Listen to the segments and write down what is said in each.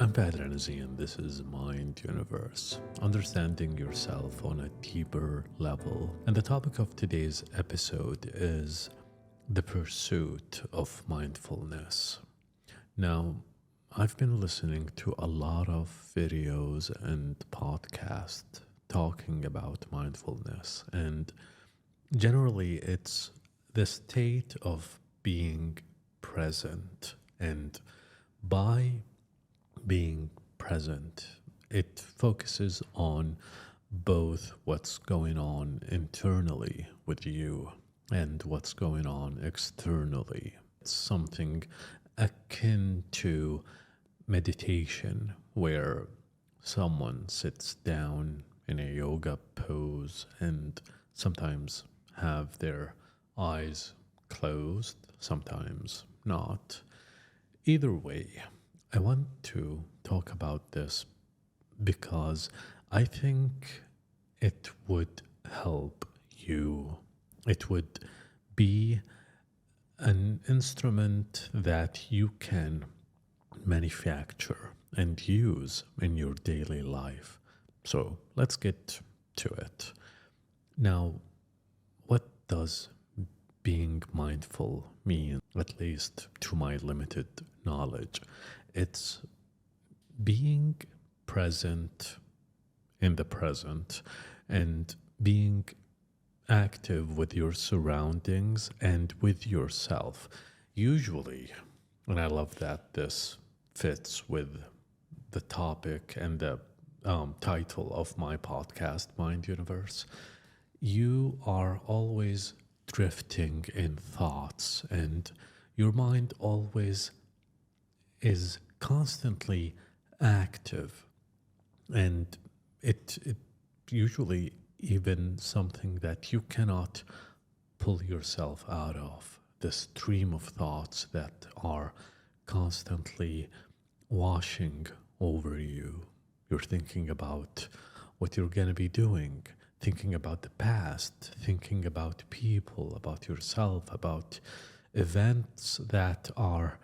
I'm Fahd and this is Mind Universe, understanding yourself on a deeper level. And the topic of today's episode is the pursuit of mindfulness. Now, I've been listening to a lot of videos and podcasts talking about mindfulness, and generally it's the state of being present. And by being present, it focuses on both what's going on internally with you and what's going on externally. It's something akin to meditation, where someone sits down in a yoga pose and sometimes have their eyes closed, sometimes not. Either way, I want to talk about this because I think it would help you. It would be an instrument that you can manufacture and use in your daily life. So let's get to it. Now, what does being mindful mean, at least to my limited knowledge? It's being present in the present and being active with your surroundings and with yourself. Usually, and I love that this fits with the topic and the title of my podcast, Mind Universe, you are always drifting in thoughts, and your mind always is constantly active, and it usually even something that you cannot pull yourself out of, the stream of thoughts that are constantly washing over you. You're thinking about what you're going to be doing, thinking about the past, thinking about people, about yourself, about events that are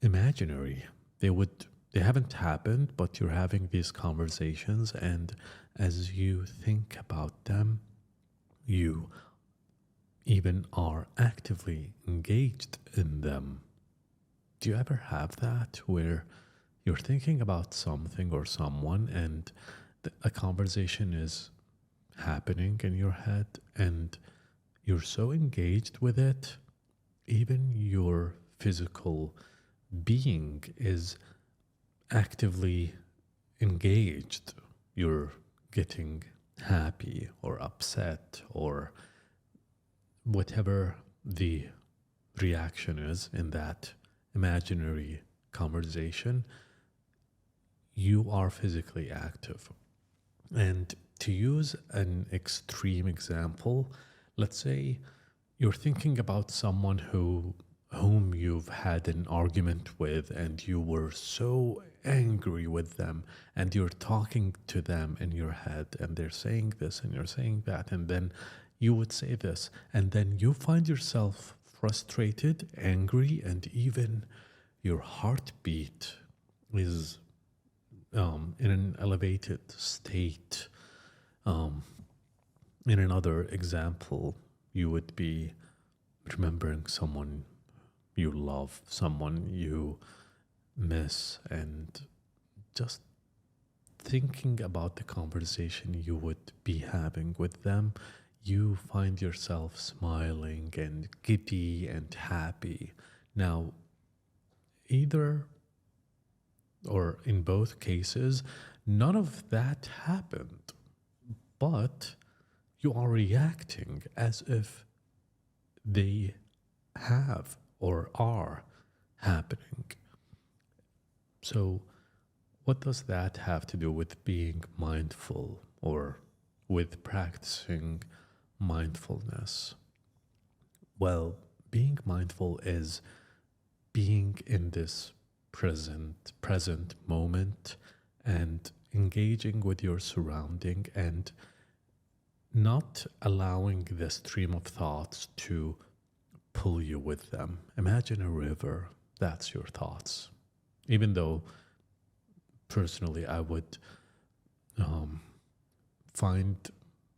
imaginary. They haven't happened, but you're having these conversations, and as you think about them, you even are actively engaged in them. Do you ever have that where you're thinking about something or someone, and a conversation is happening in your head and you're so engaged with it, even your physical being is actively engaged? You're getting happy or upset or whatever the reaction is in that imaginary conversation. You are physically active. And to use an extreme example, let's say you're thinking about someone whom you've had an argument with, and you were so angry with them, and you're talking to them in your head, and they're saying this and you're saying that, and then you would say this, and then you find yourself frustrated, angry, and even your heartbeat is in an elevated state. In another example, you would be remembering someone you love, someone you miss, and just thinking about the conversation you would be having with them. You find yourself smiling and giddy and happy. Now, either or in both cases, none of that happened, but you are reacting as if they have or are happening. So, what does that have to do with being mindful or with practicing mindfulness? Well, being mindful is being in this present moment and engaging with your surrounding and not allowing the stream of thoughts to pull you with them. Imagine a river, that's your thoughts. Even though personally, I would find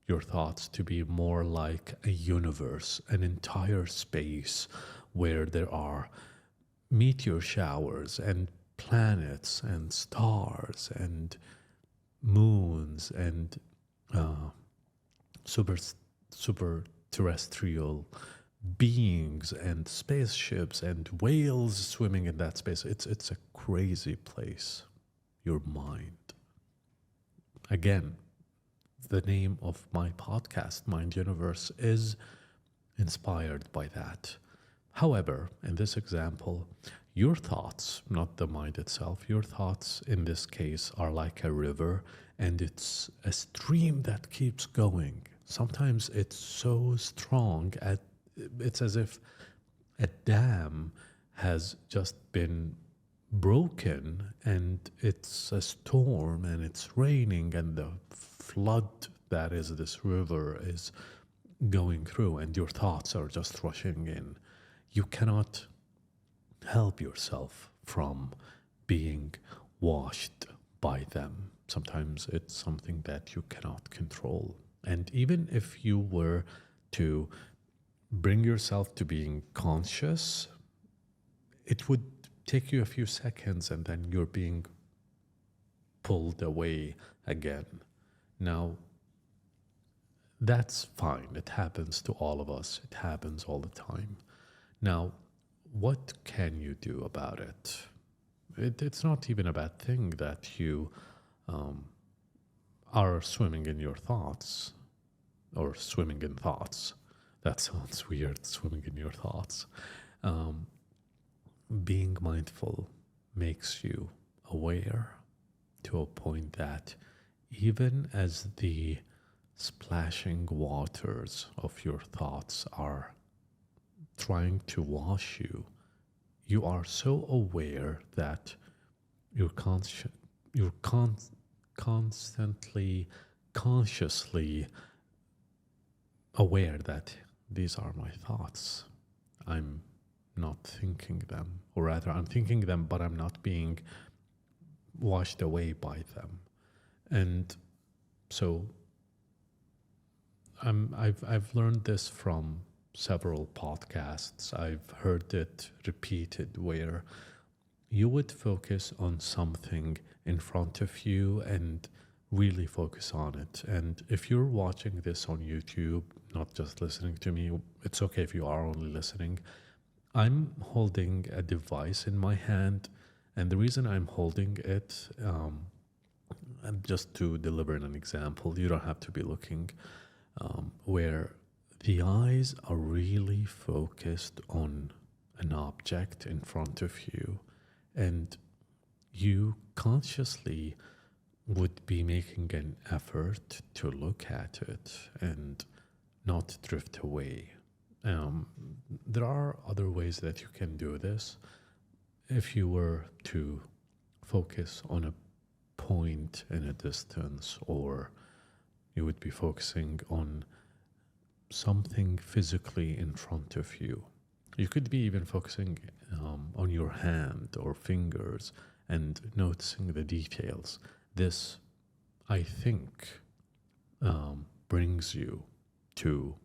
your thoughts to be more like a universe, an entire space where there are meteor showers and planets and stars and moons and super super terrestrial beings and spaceships and whales swimming in that space. It's a crazy place, your mind. Again, the name of my podcast, Mind Universe, is inspired by that. However, in this example, your thoughts, not the mind itself, your thoughts in this case are like a river, and it's a stream that keeps going. Sometimes it's so strong, it's as if a dam has just been broken and it's a storm and it's raining and the flood that is this river is going through and your thoughts are just rushing in. You cannot help yourself from being washed by them. Sometimes it's something that you cannot control. And even if you were to bring yourself to being conscious, it would take you a few seconds and then you're being pulled away again. Now, that's fine. It happens to all of us. It happens all the time. Now, what can you do about it? It's not even a bad thing that you are swimming in your thoughts or swimming in thoughts. That sounds weird, swimming in your thoughts. Being mindful makes you aware to a point that even as the splashing waters of your thoughts are trying to wash you, you are so aware that you're constantly, consciously aware that these are my thoughts. I'm not thinking them, or rather, I'm thinking them, but I'm not being washed away by them. And so I've learned this from several podcasts. I've heard it repeated where you would focus on something in front of you and really focus on it. And if you're watching this on YouTube, not just listening to me, it's okay if you are only listening. I'm holding a device in my hand, and the reason I'm holding it, and just to deliver an example, you don't have to be looking, where the eyes are really focused on an object in front of you, and you consciously would be making an effort to look at it and not drift away. There are other ways that you can do this. If you were to focus on a point in a distance, or you would be focusing on something physically in front of you. You could be even focusing on your hand or fingers and noticing the details. This, I think, brings you to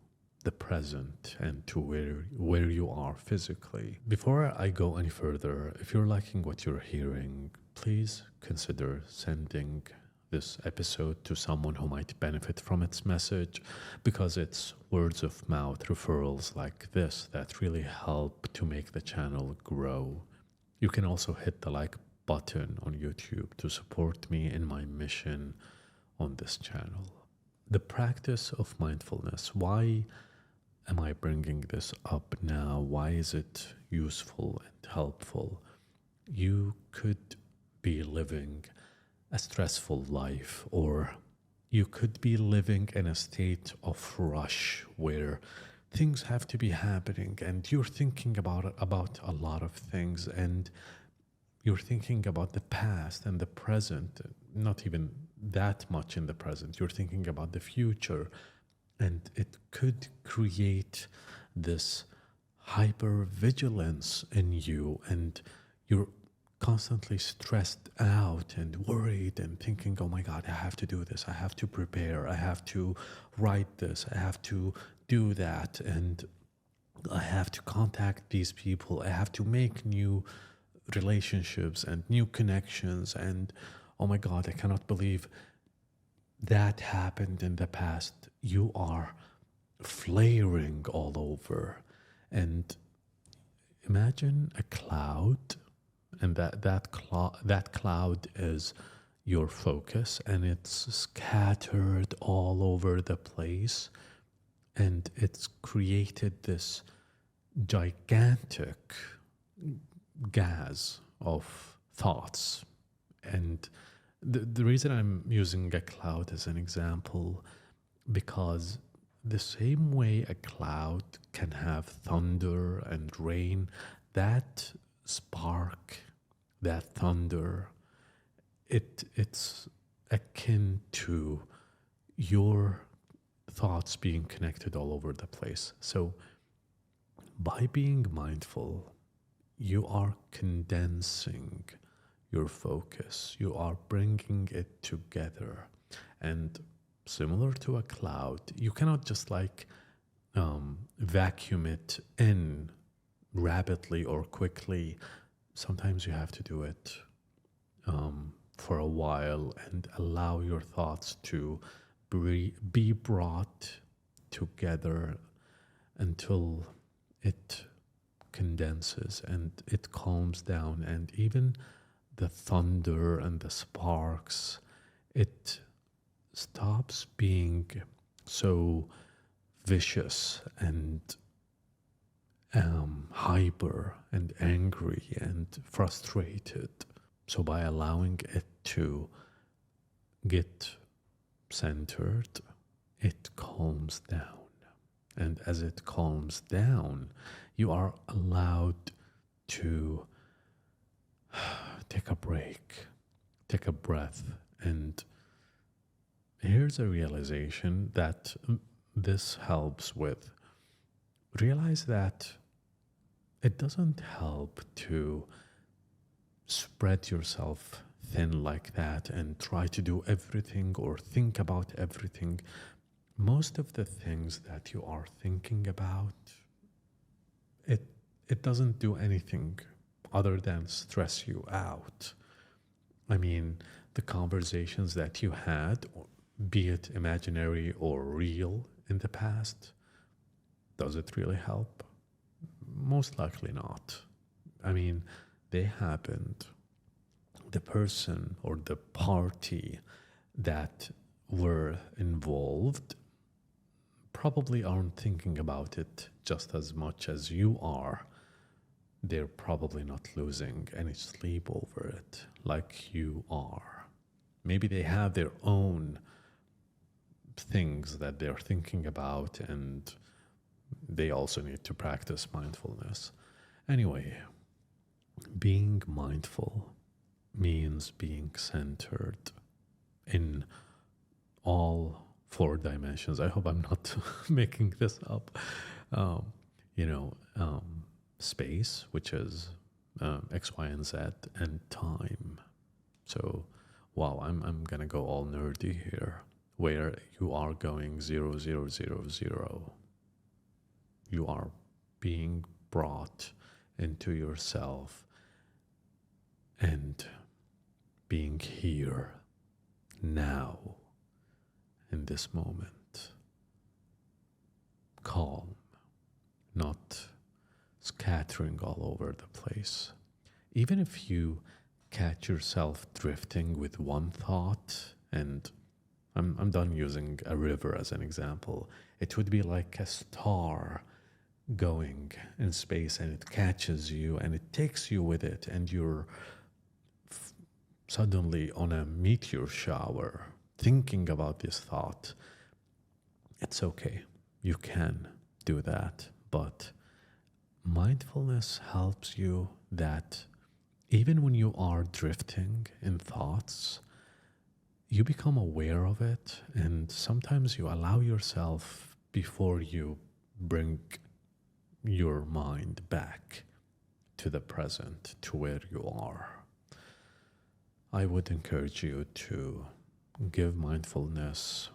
the present and to where you are physically. Before I go any further, if you're liking what you're hearing, please consider sending this episode to someone who might benefit from its message, because it's words of mouth referrals like this that really help to make the channel grow. You can also hit the like button on YouTube to support me in my mission on this channel. The practice of mindfulness. Why am I bringing this up now? Why is it useful and helpful? You could be living a stressful life, or you could be living in a state of rush where things have to be happening and you're thinking about a lot of things, and you're thinking about the past and the present, not even that much in the present. You're thinking about the future, and it could create this hyper vigilance in you, and you're constantly stressed out and worried and thinking, oh my God, I have to do this. I have to prepare. I have to write this. I have to do that. And I have to contact these people. I have to make new relationships and new connections. And oh my God, I cannot believe that happened in the past. You are flaring all over. And imagine a cloud, and that cloud is your focus, and it's scattered all over the place, and it's created this gigantic gas of thoughts. And the reason I'm using a cloud as an example, because the same way a cloud can have thunder and rain, that spark, that thunder, it's akin to your thoughts being connected all over the place. So by being mindful, you are condensing your focus, you are bringing it together. And similar to a cloud, you cannot just like vacuum it in rapidly or quickly. Sometimes you have to do it for a while and allow your thoughts to be brought together until it condenses and it calms down. And even the thunder and the sparks, it stops being so vicious and hyper and angry and frustrated. So by allowing it to get centered, it calms down. And as it calms down, you are allowed to take a break, take a breath. And here's a realization that this helps with. Realize that it doesn't help to spread yourself thin like that and try to do everything or think about everything. Most of the things that you are thinking about, it doesn't do anything other than stress you out. I mean, the conversations that you had, be it imaginary or real in the past, does it really help? Most likely not. I mean, they happened. The person or the party that were involved probably aren't thinking about it just as much as you are. They're probably not losing any sleep over it like you are. Maybe they have their own things that they're thinking about, and they also need to practice mindfulness. Anyway, being mindful means being centered in all 4 dimensions. I hope I'm not making this up. Space, which is X, Y, and Z, and time. So, wow, I'm gonna go all nerdy here. Where you are going 0, 0, 0, 0. You are being brought into yourself and being here now in this moment. Calm, not scattering all over the place. Even if you catch yourself drifting with one thought, and I'm done using a river as an example, it would be like a star going in space, and it catches you and it takes you with it, and you're suddenly on a meteor shower thinking about this thought. It's okay. You can do that, but mindfulness helps you that even when you are drifting in thoughts, you become aware of it, and sometimes you allow yourself before you bring your mind back to the present, to where you are. I would encourage you to give mindfulness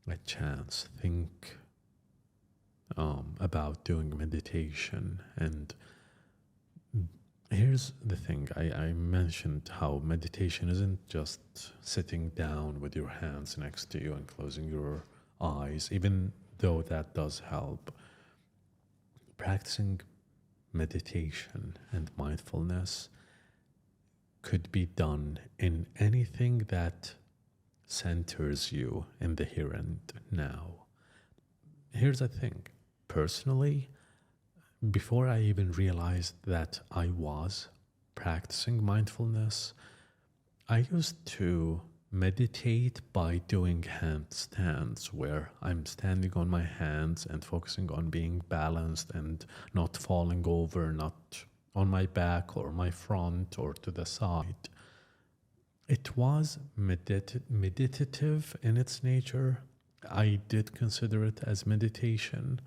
a chance. Think about doing meditation. And here's the thing, I mentioned how meditation isn't just sitting down with your hands next to you and closing your eyes, even though that does help. Practicing meditation and mindfulness could be done in anything that centers you in the here and now. Here's the thing. Personally, before I even realized that I was practicing mindfulness, I used to meditate by doing handstands, where I'm standing on my hands and focusing on being balanced and not falling over, not on my back or my front or to the side. It was meditative in its nature. I did consider it as meditation.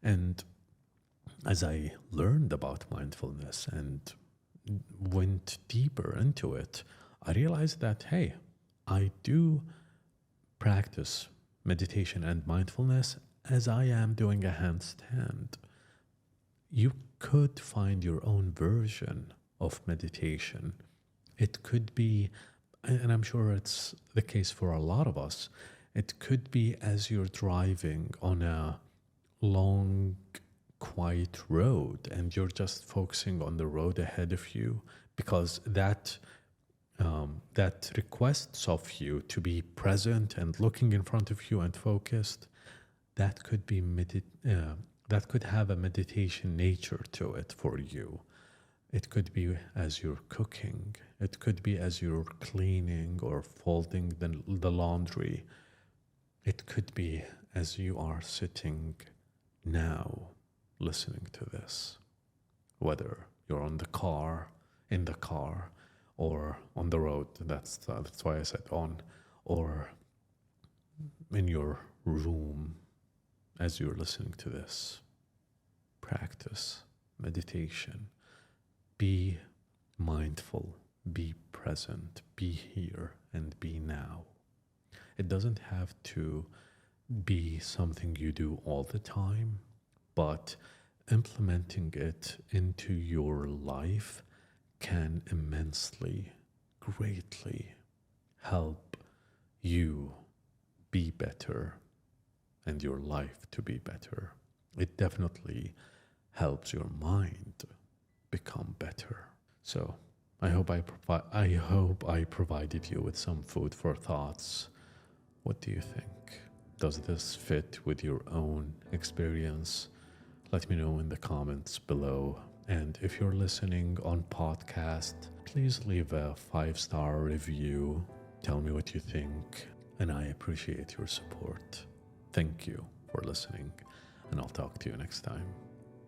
And as I learned about mindfulness and went deeper into it, I realized that, hey, I do practice meditation and mindfulness as I am doing a handstand. You could find your own version of meditation. It could be, and I'm sure it's the case for a lot of us, it could be as you're driving on a long, quiet road and you're just focusing on the road ahead of you, because that requests of you to be present and looking in front of you and focused. That could be that could have a meditation nature to it for you. It could be as you're cooking. It could be as you're cleaning or folding the laundry. It could be as you are sitting now listening to this, whether you're in the car, or on the road. That's why I said on, or in your room as you're listening to this. Practice meditation. Be mindful, be present, be here, and be now. It doesn't have to be something you do all the time, but implementing it into your life can immensely, greatly help you be better and your life to be better. It definitely helps your mind become better. So I hope I provided you with some food for thoughts. What do you think? Does this fit with your own experience? Let me know in the comments below. And if you're listening on podcast, please leave a 5-star review. Tell me what you think, and I appreciate your support. Thank you for listening, and I'll talk to you next time.